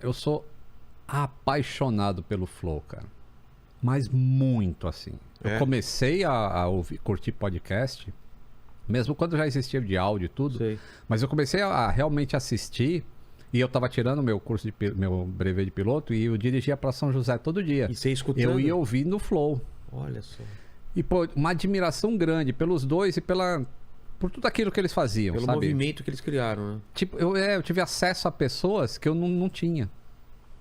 eu sou apaixonado pelo Flow, cara. Mas muito, assim. Eu comecei a curtir podcast, mesmo quando já existia de áudio e tudo. Sei. Mas eu comecei a realmente assistir, e eu tava tirando meu curso meu brevet de piloto, e eu dirigia pra São José todo dia. E você escutando? Eu ia ouvindo o Flow. Olha só. E, pô, uma admiração grande pelos dois e por tudo aquilo que eles faziam, Pelo sabe? movimento que eles criaram, né? Tipo, eu tive acesso a pessoas que eu não tinha.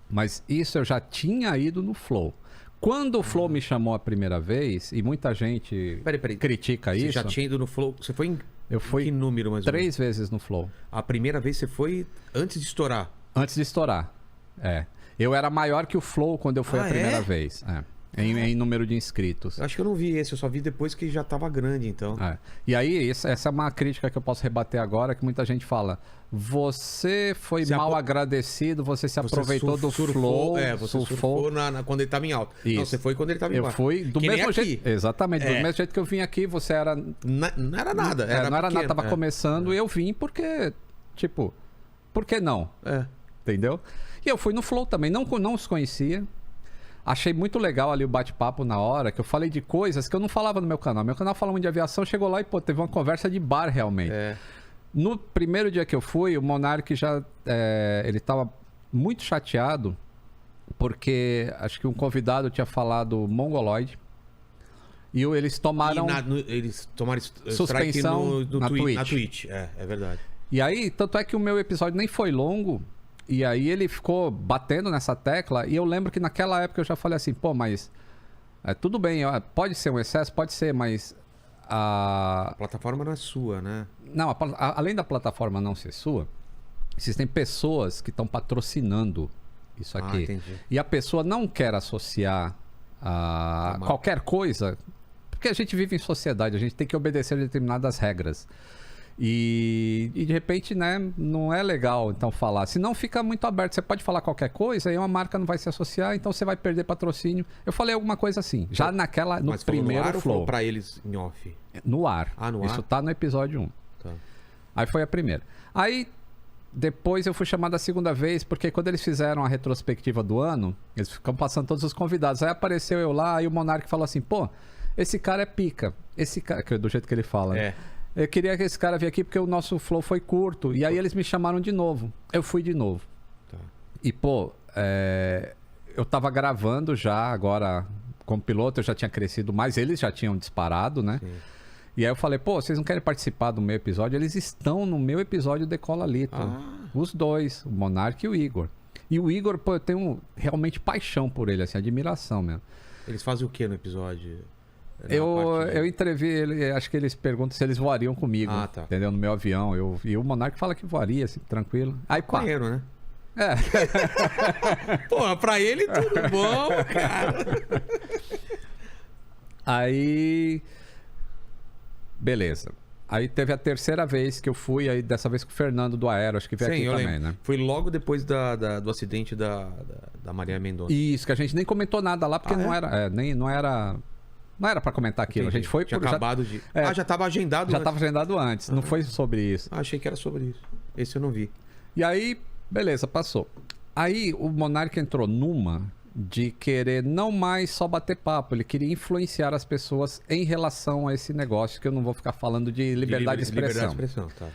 Mas isso eu já tinha ido no Flow. Quando o Flow me chamou a primeira vez, e muita gente Peraí. critica Você isso... já tinha ido no Flow? Você foi em Eu fui que número mais ou menos? 3 vezes no Flow. A primeira vez você foi antes de estourar? Antes de estourar. Eu era maior que o Flow quando eu fui a primeira vez. Em número de inscritos. Eu acho que eu não vi esse, eu só vi depois que já tava grande, então. E aí, essa é uma crítica que eu posso rebater agora, que muita gente fala. Você foi mal agradecido, você se aproveitou do Flow. Você surfou quando ele tava em alta. Isso. Não, você foi quando ele tava em baixo. Eu fui do que mesmo nem jeito. aqui. Exatamente, do mesmo jeito que eu vim aqui, você era. Não era nada. Não era pequeno, nada, tava começando, e eu vim porque. Tipo, por que não? Entendeu? E eu fui no Flow também, não os conhecia. Achei muito legal ali o bate-papo na hora, que eu falei de coisas que eu não falava no meu canal. Meu canal fala muito de aviação, chegou lá e, pô, teve uma conversa de bar realmente. No primeiro dia que eu fui, o Monark já... ele tava muito chateado, porque acho que um convidado tinha falado mongoloide. E eles tomaram... Eles tomaram suspensão na Twitch. É verdade. E aí, tanto é que o meu episódio nem foi longo... E aí ele ficou batendo nessa tecla, e eu lembro que naquela época eu já falei assim, pô, mas tudo bem, pode ser um excesso, pode ser, mas a plataforma não é sua, né? Não, além da plataforma não ser sua, existem pessoas que estão patrocinando isso aqui. Entendi. E a pessoa não quer associar a qualquer coisa, porque a gente vive em sociedade, a gente tem que obedecer a determinadas regras. E de repente, né, não é legal então falar. Senão fica muito aberto. Você pode falar qualquer coisa e uma marca não vai se associar, então você vai perder patrocínio. Eu falei alguma coisa assim. Já no Mas primeiro no ar Flow. Ou pra eles em off? No ar. No Isso ar? tá no episódio 1. Tá. Aí foi a primeira. Aí depois eu fui chamado a segunda vez, porque quando eles fizeram a retrospectiva do ano, eles ficam passando todos os convidados. Aí apareceu eu lá e o Monark falou assim, pô, esse cara é pica. Esse cara, do jeito que ele fala, né? Eu queria que esse cara viesse aqui porque o nosso Flow foi curto. E aí eles me chamaram de novo. Eu fui de novo. Tá. E, pô, eu tava gravando já agora como piloto, eu já tinha crescido mais. Eles já tinham disparado, né? Sim. E aí eu falei, pô, vocês não querem participar do meu episódio? Eles estão no meu episódio Decola Lito. Os dois, o Monark e o Igor. E o Igor, pô, eu tenho realmente paixão por ele, assim, admiração mesmo. Eles fazem o que no episódio? Eu entrevi ele, acho que eles perguntam se eles voariam comigo, entendeu? No meu avião. E o Monark fala que voaria, assim, tranquilo. Aí, pá. Maconheiro, né? Pô, pra ele tudo bom, cara. Aí... Beleza. Aí teve a terceira vez que eu fui, aí dessa vez com o Fernando do Aero, acho que veio aqui também, né? Foi logo depois do acidente da Maria Mendonça. Isso, que a gente nem comentou nada lá, porque não era pra comentar aquilo. Entendi. A gente foi Tinha acabado de... já tava agendado Já tava agendado antes. Não foi sobre isso. Achei que era sobre isso. Esse eu não vi. E aí, beleza, passou. Aí o Monark entrou numa de querer não mais só bater papo. Ele queria influenciar as pessoas em relação a esse negócio, que eu não vou ficar falando de liberdade de expressão. Liberdade de expressão, tá.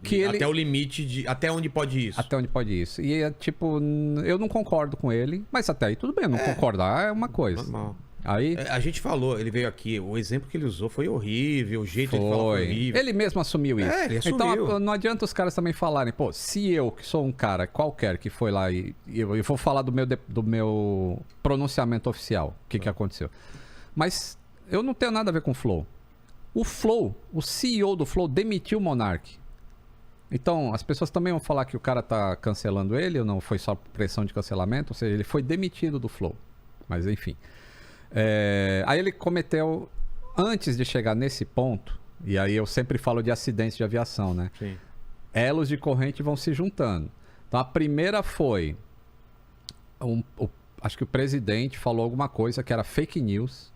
Que até o limite de... Até onde pode isso. Até onde pode isso. E, tipo, eu não concordo com ele, mas até aí tudo bem, eu não concordar é uma coisa. Normal. Aí... A gente falou, ele veio aqui, o exemplo que ele usou foi horrível, o jeito de falar foi horrível. Ele mesmo assumiu isso. Ele assumiu. Então não adianta os caras também falarem, pô, se eu, que sou um cara qualquer que foi lá e eu vou falar do meu pronunciamento oficial, o que aconteceu. Mas eu não tenho nada a ver com o Flow. O Flow, o CEO do Flow demitiu o Monark. Então, as pessoas também vão falar que o cara tá cancelando ele, ou não foi só pressão de cancelamento, ou seja, ele foi demitido do Flow. Mas enfim... aí ele cometeu, antes de chegar nesse ponto, e aí eu sempre falo de acidentes de aviação, né? Sim. Elos de corrente vão se juntando. Então a primeira foi, acho que o presidente falou alguma coisa que era fake news,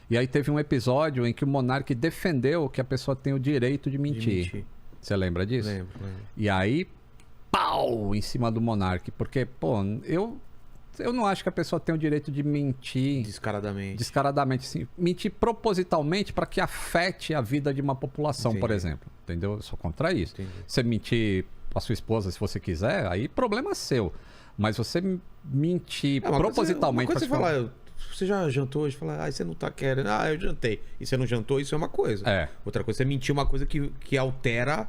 e aí teve um episódio em que o Monark defendeu que a pessoa tem o direito de mentir. Você lembra disso? Lembro. E aí, pau em cima do Monark. Porque, pô, eu não acho que a pessoa tem o direito de mentir Descaradamente. assim, mentir propositalmente para que afete a vida de uma população, Entendi. por exemplo. Entendeu? Eu sou contra isso. Entendi. Você mentir pra sua esposa se você quiser, aí problema seu. Mas você mentir propositalmente Uma coisa pra você falar, você já jantou hoje? Fala, você não tá querendo. Ah, eu jantei. E você não jantou, isso é uma coisa. É. Outra coisa é você mentir uma coisa que altera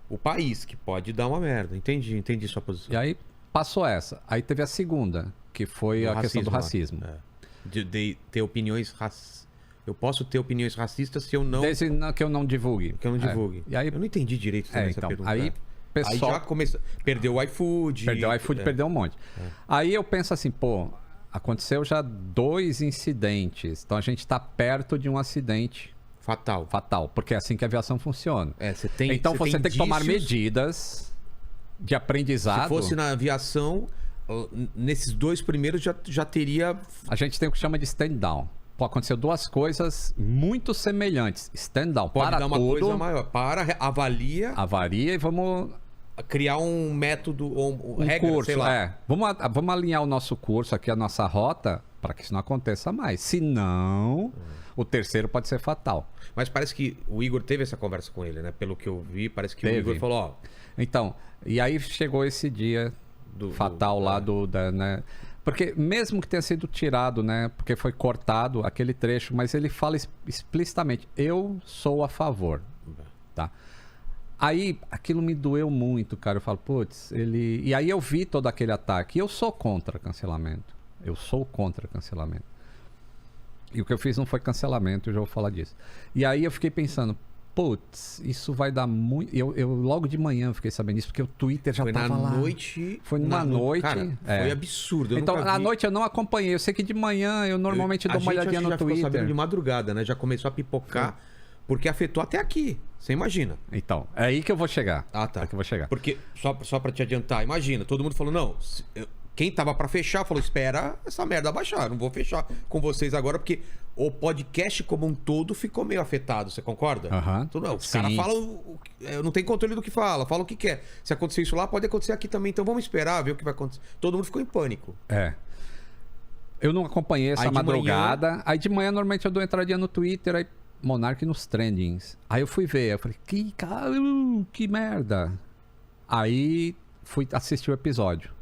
o país, que pode dar uma merda. Entendi sua posição. E aí passou essa. Aí teve a segunda, que foi a questão do racismo. É. De ter opiniões Eu posso ter opiniões racistas se eu não. Desde que eu não divulgue. Que eu não divulgue. E aí, Eu não entendi direito também essa então, pergunta. aí pessoal... Aí já começa. Perdeu o iFood. Perdeu um monte. Aí eu penso assim, pô, aconteceu já 2 incidentes. Então a gente tá perto de um acidente Fatal. porque é assim que a aviação funciona. Você tem. Então você tem que tomar indícios. medidas de aprendizado. Se fosse na aviação, nesses 2 primeiros já teria. A gente tem o que chama de stand down. Pô, aconteceu 2 coisas muito semelhantes. Stand down, Pode para dar uma tudo, coisa maior. Avalia, avaria e vamos... criar um método ou regra, curso, sei lá. Vamos alinhar o nosso curso aqui, a nossa rota, para que isso não aconteça mais. Senão, o terceiro pode ser fatal. Mas parece que o Igor teve essa conversa com ele, né? Pelo que eu vi, parece que Teve. o Igor falou, ó. Então, e aí chegou esse dia fatal lá né? Porque mesmo que tenha sido tirado, né? Porque foi cortado aquele trecho, mas ele fala explicitamente, eu sou a favor, tá? Aí, aquilo me doeu muito, cara. Eu falo, putz, ele... E aí eu vi todo aquele ataque. E eu sou contra cancelamento. E o que eu fiz não foi cancelamento, eu já vou falar disso. E aí eu fiquei pensando, putz, isso vai dar muito... Eu logo de manhã fiquei sabendo isso, porque o Twitter já tava lá. Foi numa noite. Cara, foi absurdo. Eu então, nunca à vi. noite eu não acompanhei. Eu sei que de manhã eu normalmente dou uma olhadinha no já ficou sabendo Twitter. de madrugada, né? Já começou a pipocar, porque afetou até aqui. Você imagina. Então, é aí que eu vou chegar. Ah, tá. É que eu vou chegar. Porque, só pra te adiantar, imagina, todo mundo falou, não, quem tava pra fechar falou, espera essa merda baixar, eu não vou fechar com vocês agora, porque o podcast como um todo ficou meio afetado, você concorda? Aham. Os caras falam, não tem controle do que fala o que quer. Se acontecer isso lá, pode acontecer aqui também, então vamos esperar, ver o que vai acontecer. Todo mundo ficou em pânico. Eu não acompanhei essa Aí de madrugada. Aí de manhã, normalmente, eu dou entradinha no Twitter, aí Monark nos trendings. Aí eu fui ver, eu falei, que merda. Aí fui assistir o episódio.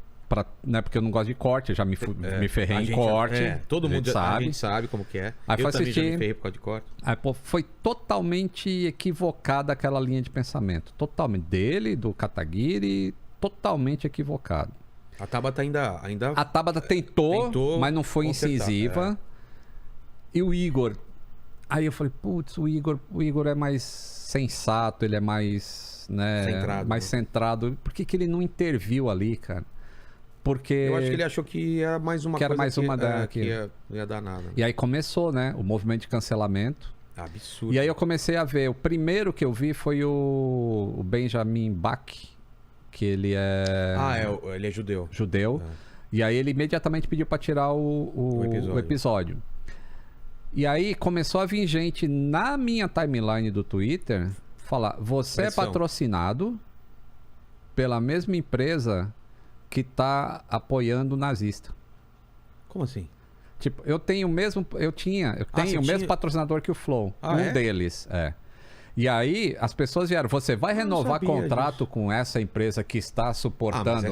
Né, porque eu não gosto de corte, eu já me ferrei em corte. Todo mundo sabe. A gente sabe como que é. Aí Eu foi também já assistir- me ferrei por causa de corte. Aí, pô, foi totalmente equivocada aquela linha de pensamento. Totalmente. Dele, do Kataguiri, totalmente equivocado. A Tabata ainda A Tabata tentou, mas não foi consertar, incisiva. E o Igor. Aí eu falei, putz, o Igor é mais sensato, ele é mais, né, Centrado, mais né? centrado. Por que ele não interviu ali, cara? Porque... Eu acho que ele achou que era mais uma Que era coisa mais uma da- que ia dar nada. E aí começou, né, o movimento de cancelamento. Absurdo. E aí eu comecei a ver. O primeiro que eu vi foi o Benjamin Bach, que ele é ele é judeu. judeu. E aí ele imediatamente pediu para tirar o episódio. E aí começou a vir gente na minha timeline do Twitter falar: você Pressão. é patrocinado pela mesma empresa que tá apoiando o nazista. Como assim? Tipo, eu tenho o mesmo patrocinador que o Flow. É? Deles, E aí, as pessoas vieram, você vai renovar sabia contrato disso. com essa empresa que está suportando...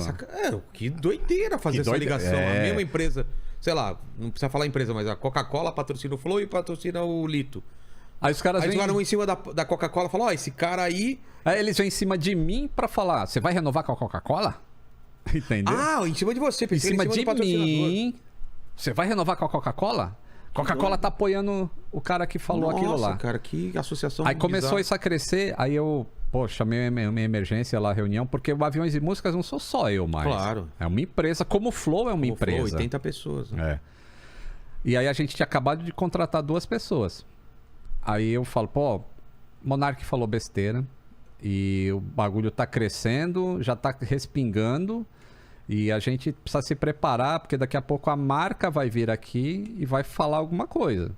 Que doideira fazer essa doideira. ligação. A mesma empresa, sei lá, não precisa falar empresa, mas a Coca-Cola patrocina o Flow e patrocina o Lito. Aí os caras Aí eles vêm... ficaram em cima da Coca-Cola e falaram, esse cara aí... Aí eles vêm em cima de mim pra falar, você vai renovar com a Coca-Cola? Entendeu? Em cima de você. em Pensei cima do de patrocinador. mim... Você vai renovar com a Coca-Cola? Coca-Cola tá apoiando o cara que falou aquilo lá. Cara, que associação Aí começou bizarra. isso a crescer, aí eu, chamei minha emergência lá, reunião, porque o Aviões e Músicas não sou só eu mais. Claro. É uma empresa, como o Flow é uma Pô, empresa. 80 pessoas. Né? E aí a gente tinha acabado de contratar 2 pessoas. Aí eu falo, Monark falou besteira, e o bagulho tá crescendo, já tá respingando, e a gente precisa se preparar, porque daqui a pouco a marca vai vir aqui e vai falar alguma coisa.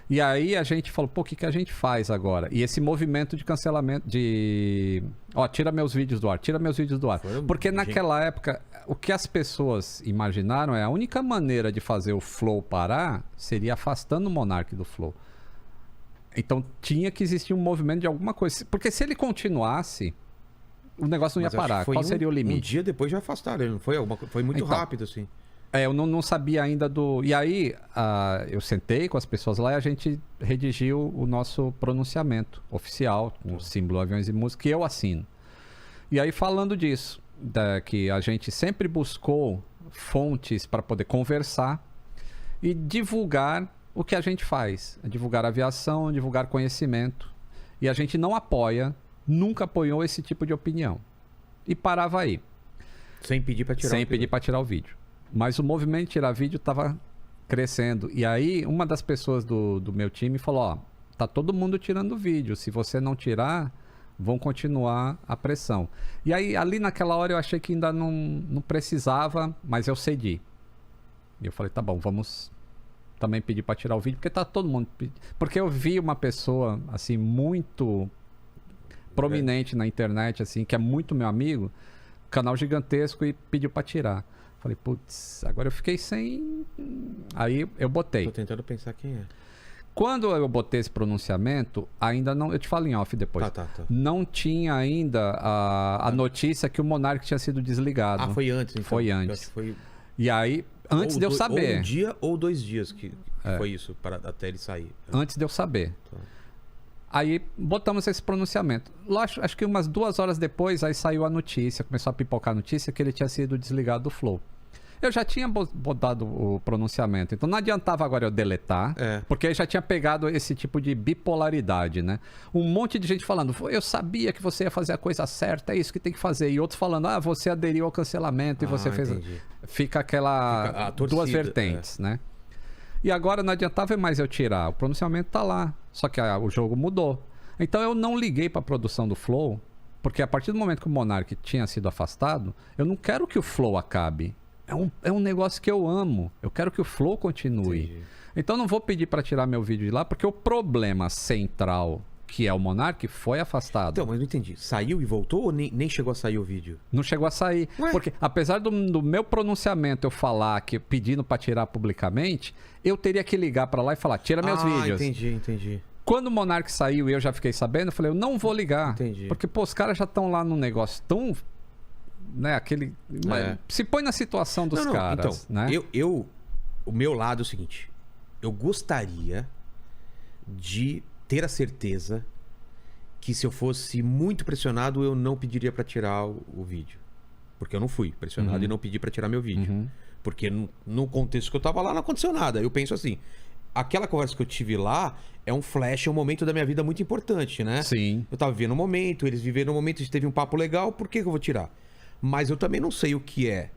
E aí a gente falou, pô, o que, que a gente faz agora? E esse movimento de cancelamento de... Ó, tira meus vídeos do ar, tira meus vídeos do ar. Porque naquela época, o que as pessoas imaginaram é a única maneira de fazer o Flow parar seria afastando o Monark do Flow. Então tinha que existir um movimento de alguma coisa. Porque se ele continuasse, o negócio não ia parar. Qual seria o limite? Um dia depois já afastaram, não foi? Foi muito rápido, assim. Eu não sabia ainda do... E aí, eu sentei com as pessoas lá e a gente redigiu o nosso pronunciamento oficial, com o símbolo Aviões e Música, que eu assino. E aí, falando disso, que a gente sempre buscou fontes para poder conversar e divulgar o que a gente faz. Divulgar aviação, divulgar conhecimento. E a gente não apoia, nunca apoiou esse tipo de opinião. E parava aí. Sem pedir para tirar Sem pedir para tirar o vídeo. Mas o movimento de tirar vídeo estava crescendo. E aí, uma das pessoas do meu time falou, ó, tá todo mundo tirando vídeo. Se você não tirar, vão continuar a pressão. E aí, ali naquela hora, eu achei que ainda não precisava, mas eu cedi. E eu falei, tá bom, vamos também pedir para tirar o vídeo, porque tá todo mundo... Porque eu vi uma pessoa, assim, muito prominente na internet, assim, que é muito meu amigo, canal gigantesco, e pediu para tirar. Falei, putz, agora eu fiquei sem... Aí eu botei. Tô tentando pensar quem é. Quando eu botei esse pronunciamento, ainda não... Eu te falo em off depois. Tá. Não tinha ainda a notícia que o Monark tinha sido desligado. Ah, foi antes, então. Foi antes. Eu acho que foi... E aí, antes de eu saber... Ou um dia ou 2 dias que foi isso, até ele sair. Antes de eu saber. Tá. Aí botamos esse pronunciamento. Lá, acho que umas 2 horas depois, aí saiu a notícia, começou a pipocar a notícia que ele tinha sido desligado do Flow. Eu já tinha botado o pronunciamento, então não adiantava agora eu deletar, porque aí já tinha pegado esse tipo de bipolaridade, né? Um monte de gente falando, eu sabia que você ia fazer a coisa certa, é isso que tem que fazer. E outros falando, você aderiu ao cancelamento e você fez... Entendi. Fica aquela... torcida, duas vertentes, né? E agora não adiantava mais eu tirar, o pronunciamento tá lá, só que o jogo mudou. Então eu não liguei para a produção do Flow, porque a partir do momento que o Monark tinha sido afastado, eu não quero que o Flow acabe. É um negócio que eu amo. Eu quero que o Flow continue. Entendi. Então não vou pedir para tirar meu vídeo de lá, porque o problema central, que é o Monark, foi afastado. Então, mas não entendi. Saiu e voltou ou nem chegou a sair o vídeo? Não chegou a sair. Ué? Porque apesar do meu pronunciamento eu falar que pedindo para tirar publicamente, eu teria que ligar para lá e falar, tira meus vídeos. Entendi. Quando o Monark saiu e eu já fiquei sabendo, eu falei, eu não vou ligar. Entendi. Porque, pô, os caras já estão lá num negócio tão... Né, aquele... Se põe na situação dos caras, então, né? O meu lado é o seguinte. Eu gostaria de ter a certeza que se eu fosse muito pressionado, eu não pediria pra tirar o vídeo. Porque eu não fui pressionado e não pedi pra tirar meu vídeo. Porque no contexto que eu tava lá, não aconteceu nada. Eu penso assim, aquela conversa que eu tive lá é um flash, é um momento da minha vida muito importante, né? Sim. Eu tava vivendo um momento, eles viveram um momento, a gente teve um papo legal, por que eu vou tirar? Mas eu também não sei o que é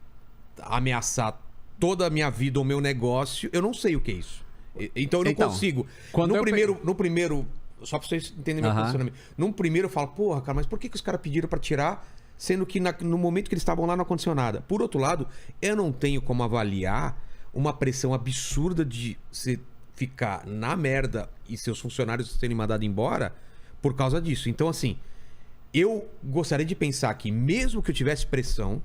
ameaçar toda a minha vida ou meu negócio. Eu não sei o que é isso. Então eu não consigo. No primeiro, só pra vocês entenderem meu posicionamento. Num primeiro eu falo, porra, cara, mas por que os caras pediram pra tirar, sendo que no momento que eles estavam lá não aconteceu nada? Por outro lado, eu não tenho como avaliar uma pressão absurda de você ficar na merda e seus funcionários serem mandados embora por causa disso. Então, assim... Eu gostaria de pensar que, mesmo que eu tivesse pressão,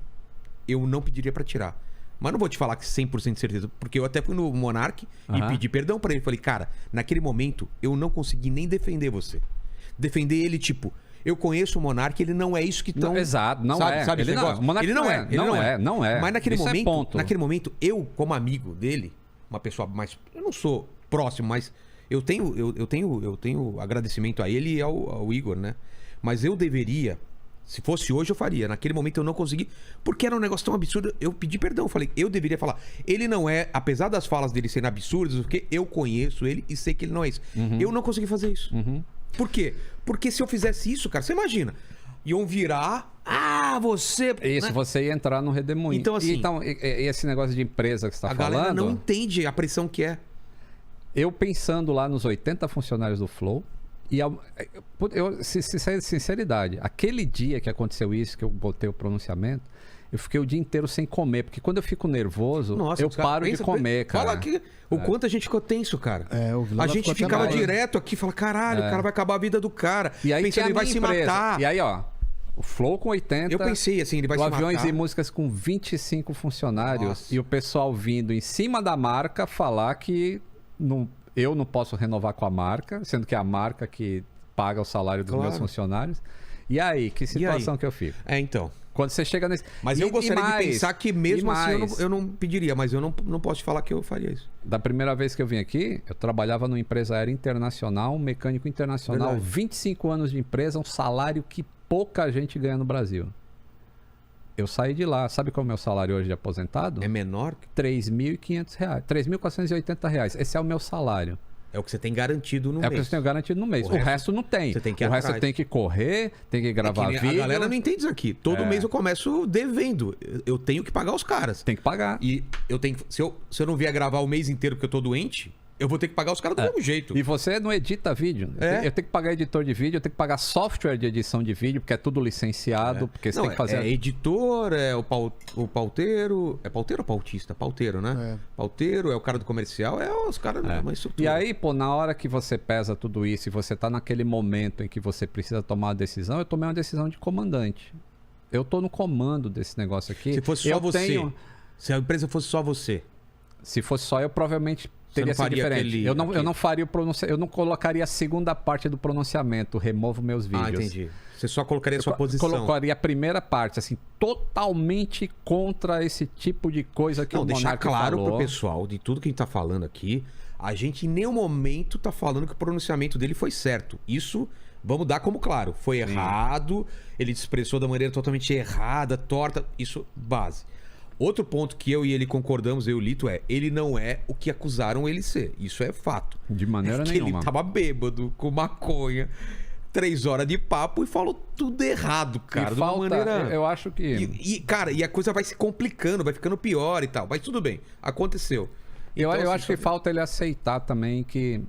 eu não pediria pra tirar. Mas não vou te falar que 100% de certeza, porque eu até fui no Monark e pedi perdão pra ele. Falei, cara, naquele momento eu não consegui nem defender você. Defender ele, tipo, eu conheço o Monark, ele não é isso que tão... Exato, não sabe, é. Sabe ele esse negócio? Não é. Mas naquele isso momento, naquele momento, eu, como amigo dele, uma pessoa mais... Eu não sou próximo, mas eu tenho agradecimento a ele e ao Igor, né? Mas eu deveria, se fosse hoje eu faria. Naquele momento eu não consegui, porque era um negócio tão absurdo. Eu pedi perdão, falei, eu deveria falar. Ele não é, apesar das falas dele serem absurdas, porque eu conheço ele e sei que ele não é isso. Eu não consegui fazer isso. Por quê? Porque se eu fizesse isso, cara, você imagina, iam virar, você... Isso, né? Você ia entrar no redemoinho. Então, assim... esse negócio de empresa que você está falando... A galera não entende a pressão que é. Eu pensando lá nos 80 funcionários do Flow... E sinceridade, aquele dia que aconteceu isso, que eu botei o pronunciamento, eu fiquei o dia inteiro sem comer, porque quando eu fico nervoso, Nossa, eu os caras paro de pensam- comer, cara. Fala aqui o quanto a gente ficou tenso, cara. O Vilela A gente ficou até ficava mal. direto aqui, fala, caralho, o cara vai acabar a vida do cara. E aí Pensando, tinha a ele vai minha se empresa. matar. E aí, ó, o Flow com 80. Eu pensei assim, ele vai o se Aviões matar. e Músicas com 25 funcionários. Nossa. E o pessoal vindo em cima da marca falar que eu não posso renovar com a marca, sendo que é a marca que paga o salário dos Claro. meus funcionários. E aí, que situação que eu fico? É, então. Quando você chega nesse... Mas E- eu e gostaria mais, de pensar que mesmo e assim mais. eu não pediria, mas eu não posso te falar que eu faria isso. Da primeira vez que eu vim aqui, eu trabalhava numa empresa aérea internacional, um mecânico internacional, Verdade. 25 anos de empresa, um salário que pouca gente ganha no Brasil. Eu saí de lá, sabe qual é o meu salário hoje de aposentado? É menor? R$3.500, R$3.480. Esse é o meu salário. É o que você tem garantido no É o que mês. eu tenho garantido no mês. O O resto não tem. você tem que ir o resto atrás. tem que correr, tem que gravar nem- vídeo. A galera não entende isso aqui. Todo mês eu começo devendo. Eu tenho que pagar os caras. Tem que pagar. E eu tenho que- se eu não vier gravar o mês inteiro porque eu tô doente, eu vou ter que pagar os caras do mesmo jeito. E você não edita vídeo. É. Eu tenho que pagar editor de vídeo, eu tenho que pagar software de edição de vídeo, porque é tudo licenciado, porque você Não, tem que fazer... é editor, é o pauteiro. É pauteiro ou pautista? Pauteiro, né? É. Pauteiro, é o cara do comercial, é os caras da uma estrutura. E aí, pô, na hora que você pesa tudo isso e você tá naquele momento em que você precisa tomar uma decisão, eu tomei uma decisão de comandante. Eu tô no comando desse negócio aqui. Se fosse só eu você. tenho- Se a empresa fosse só você. Se fosse só eu, provavelmente Você teria não sido faria diferente. aquele- eu aquele- não faria o pronunciamento, eu não colocaria a segunda parte do pronunciamento, removo meus vídeos. Ah, entendi. Você só colocaria a sua posição. Colocaria a primeira parte, assim, totalmente contra esse tipo de coisa que Não, o deixar Monark claro falou. pro pessoal de tudo que a gente tá falando aqui, a gente em nenhum momento tá falando que o pronunciamento dele foi certo. Isso, vamos dar como claro, foi errado, ele se expressou da maneira totalmente errada, torta, isso, base. Outro ponto que eu e ele concordamos, eu e o Lito, ele não é o que acusaram ele ser. Isso é fato. De maneira que nenhuma. ele tava bêbado, com maconha, 3 horas de papo e falou tudo errado, cara. E de uma falta, maneira... eu acho que... Cara, e a coisa vai se complicando, vai ficando pior e tal. Mas tudo bem, aconteceu. Eu Então, assim, acho que falta ele aceitar também que,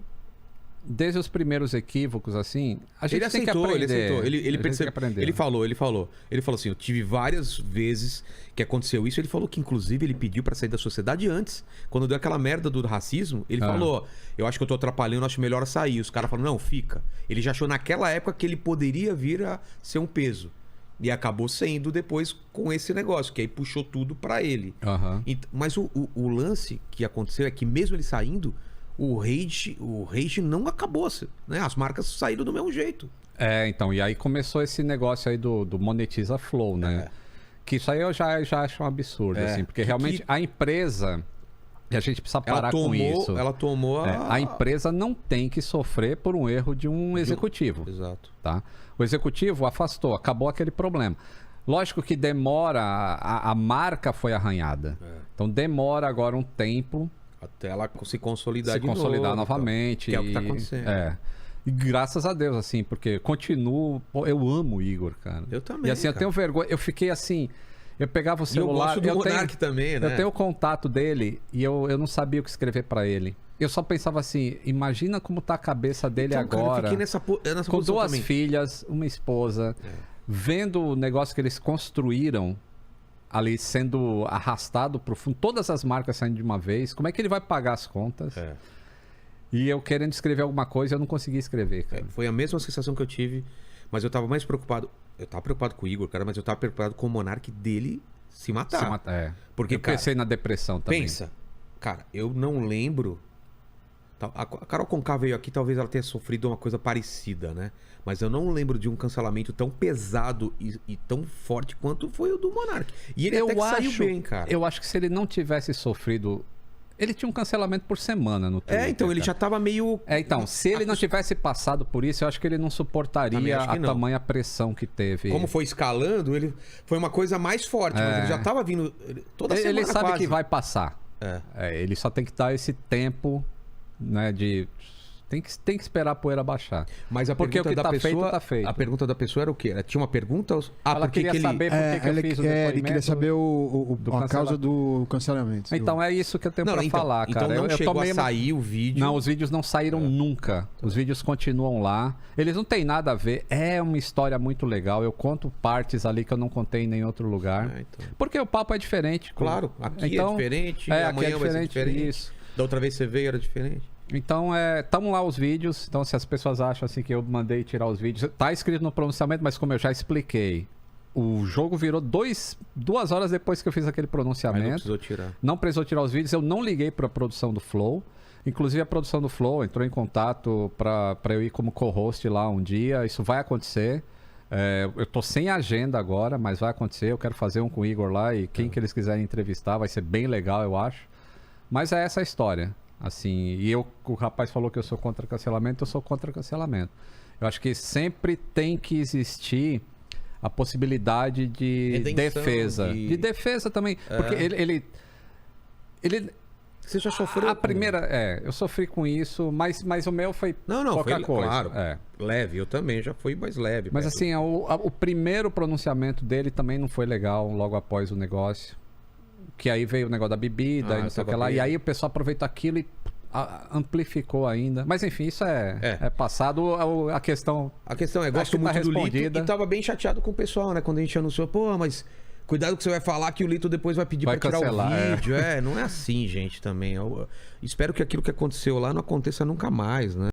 desde os primeiros equívocos, assim, a gente Ele tem aceitou, que aprender. ele aceitou. Ele A gente tem que percebeu. aprender. Ele falou assim, eu tive várias vezes que aconteceu isso. Ele falou que, inclusive, ele pediu pra sair da sociedade antes. Quando deu aquela merda do racismo, ele falou, eu acho que eu tô atrapalhando, acho melhor sair. Os caras falaram, não, fica. Ele já achou naquela época que ele poderia vir a ser um peso. E acabou sendo depois com esse negócio, que aí puxou tudo pra ele. Aham. Mas o lance que aconteceu é que mesmo ele saindo, o rage não acabou, né? As marcas saíram do mesmo jeito. É, então, e aí começou esse negócio aí do Monetiza Flow, né? Que isso aí eu já acho um absurdo, É. assim, porque Que- realmente que- a empresa, e a gente precisa parar com isso. Ela tomou A empresa não tem que sofrer por um erro de um executivo. Exato. Tá? O executivo afastou, acabou aquele problema. Lógico que demora, a marca foi arranhada. Então demora agora um tempo Até ela se consolidar se de novo, consolidar então. novamente. Que é o que tá e- acontecendo. É. E graças a Deus, assim, porque continuo. Pô, eu amo o Igor, cara. Eu também, E assim, eu cara. tenho vergonha. Eu fiquei assim. Eu pegava o E eu celular. gosto do Monark também, né? Eu tenho o contato dele e eu não sabia o que escrever pra ele. Eu só pensava assim: imagina como tá a cabeça dele Então, cara, eu agora. fiquei nessa com posição duas também. filhas, uma esposa, vendo o negócio que eles construíram ali sendo arrastado pro fundo, todas as marcas saindo de uma vez, como é que ele vai pagar as contas? É. E eu querendo escrever alguma coisa, eu não conseguia escrever, cara. Foi a mesma sensação que eu tive, mas eu tava mais preocupado. Eu tava preocupado com o Igor, cara, mas eu tava preocupado com o Monark dele se matar. Se matar, é. Porque, eu cara, pensei na depressão também. pensa, cara, eu não lembro. A Carol Conká veio aqui, talvez ela tenha sofrido uma coisa parecida, né? Mas eu não lembro de um cancelamento tão pesado e tão forte quanto foi o do Monark. E ele até que saiu bem, cara. Eu acho que se ele não tivesse sofrido. Ele tinha um cancelamento por semana no Twitter. Então ele cara. já tava meio. Então, se ele não tivesse passado por isso, eu acho que ele não Também suportaria acho que a não. tamanha pressão que teve. Como foi escalando, ele foi uma coisa mais forte, mas ele já tava vindo toda semana. Ele sabe quase. que vai passar. Ele só tem que dar esse tempo, né, de Tem que esperar a poeira baixar. Mas a Porque o pergunta que da tá pessoa, feito, tá feito. A pergunta da pessoa era o quê? Ela tinha uma pergunta? Ela queria saber por que eu fiz o depoimento. Ele queria saber a causa do cancelamento. Então é isso que eu tenho pra falar, cara. Então não eu chegou tomei a sair o vídeo. Não, os vídeos não saíram nunca. Os vídeos continuam lá. Eles não têm nada a ver. É uma história muito legal. Eu conto partes ali que eu não contei em nenhum outro lugar. Então. Porque o papo é diferente. Claro, aqui então, é diferente, aqui amanhã vai ser diferente. Isso. Da outra vez você veio, era diferente. Então, tamo lá os vídeos. Então, se as pessoas acham assim que eu mandei tirar os vídeos, tá escrito no pronunciamento, mas como eu já expliquei, o jogo virou 2 horas depois que eu fiz aquele pronunciamento. Mas não precisou tirar. Não precisou tirar os vídeos. Eu não liguei pra produção do Flow. Inclusive, a produção do Flow entrou em contato pra eu ir como co-host lá um dia. Isso vai acontecer. Eu tô sem agenda agora, mas vai acontecer. Eu quero fazer um com o Igor lá e quem que eles quiserem entrevistar vai ser bem legal, eu acho. Mas é essa a história. Assim, e o rapaz falou que eu sou contra cancelamento, eu sou contra cancelamento. Eu acho que sempre tem que existir a possibilidade de defesa. De defesa também. Porque ele Você já sofreu? A primeira, eu sofri com isso, mas o meu foi pouca coisa. Claro, leve, eu também já fui mais leve. Mas assim, o primeiro pronunciamento dele também não foi legal, logo após o negócio. Que aí veio o negócio da bebida e não sei o que lá. E aí o pessoal aproveitou aquilo e amplificou ainda. Mas enfim, isso é passado. A questão é, gosto muito do Lito respondida. e tava bem chateado com o pessoal, né? Quando a gente anunciou, pô, mas cuidado que você vai falar que o Lito depois vai pedir pra tirar o vídeo. Não é assim, gente, também. Eu espero que aquilo que aconteceu lá não aconteça nunca mais, né?